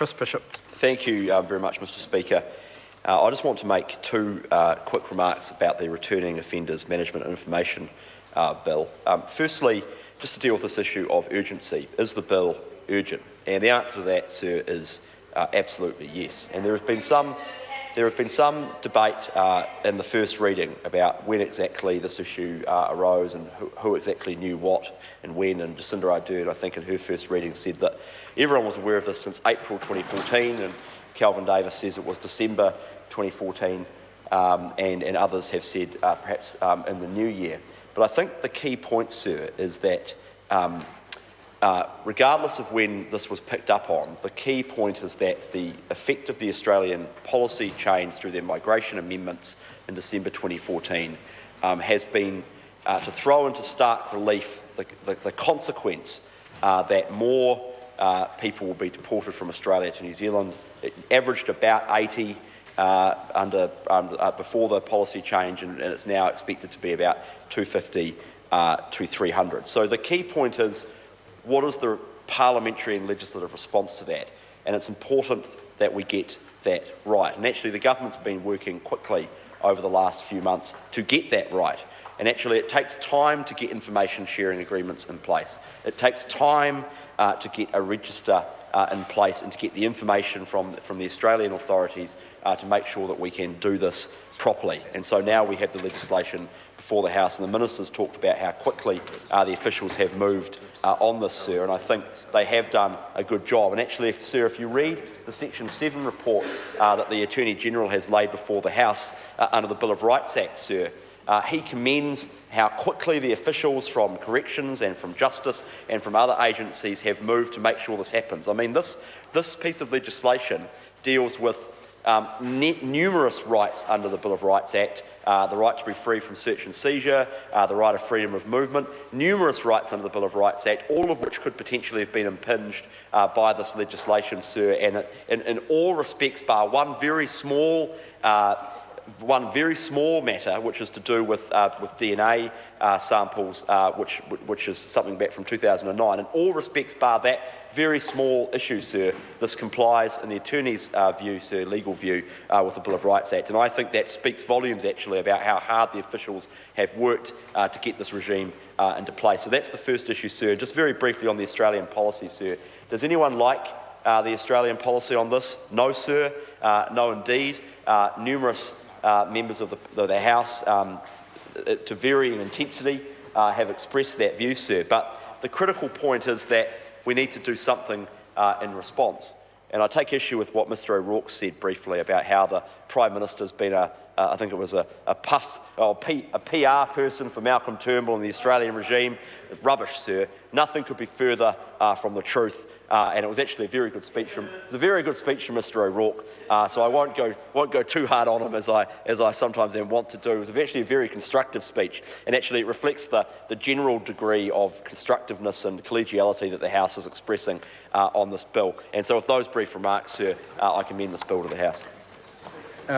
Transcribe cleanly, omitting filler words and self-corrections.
Chris Bishop. Thank you very much, Mr Speaker. I just want to make two quick remarks about the Returning Offenders Management Information Bill. Firstly, just to deal with this issue of urgency. Is the bill urgent? And the answer to that, sir, is absolutely yes. And there has been some debate in the first reading about when exactly this issue arose and who exactly knew what and when. And Jacinda Ardern, I think, in her first reading said that everyone was aware of this since April 2014, and Kelvin Davis says it was December 2014, and others have said perhaps in the new year. But I think the key point, sir, is that regardless of when this was picked up on, the key point is that the effect of the Australian policy change through their migration amendments in December 2014 has been to throw into stark relief the consequence that more people will be deported from Australia to New Zealand. It averaged about 80 before the policy change, and it's now expected to be about 250 to 300. So the key point is, what is the parliamentary and legislative response to that? And it's important that we get that right. And actually, the government's been working quickly over the last few months to get that right. And actually, it takes time to get information sharing agreements in place. It takes time to get a register in place and to get the information from the Australian authorities to make sure that we can do this properly. And so now we have the legislation before the House, and the ministers talked about how quickly the officials have moved on this, sir, and I think they have done a good job. And actually, sir, if you read the Section 7 report that the Attorney-General has laid before the House under the Bill of Rights Act, sir, he commends how quickly the officials from Corrections and from Justice and from other agencies have moved to make sure this happens. I mean, this piece of legislation deals with numerous rights under the Bill of Rights Act, the right to be free from search and seizure, the right of freedom of movement, numerous rights under the Bill of Rights Act, all of which could potentially have been impinged by this legislation, sir, and in all respects bar one very small matter, which is to do with DNA samples, which is something back from 2009. In all respects bar that very small issue, sir, this complies, in the Attorney's view, sir, legal view, with the Bill of Rights Act. And I think that speaks volumes, actually, about how hard the officials have worked to get this regime into place. So that's the first issue, sir. Just very briefly on the Australian policy, sir. Does anyone like the Australian policy on this? No, sir. No, indeed. Numerous members of the House, to varying intensity, have expressed that view, sir. But the critical point is that we need to do something in response. And I take issue with what Mr O'Rourke said briefly about how the Prime Minister's been I think it was a PR person for Malcolm Turnbull and the Australian regime. It's rubbish, sir. Nothing could be further from the truth. And it was actually a very good speech from Mr O'Rourke. So I won't go too hard on him as I sometimes want to do. It was actually a very constructive speech, and actually it reflects the general degree of constructiveness and collegiality that the House is expressing on this bill. And so with those brief remarks, sir, I commend this bill to the House.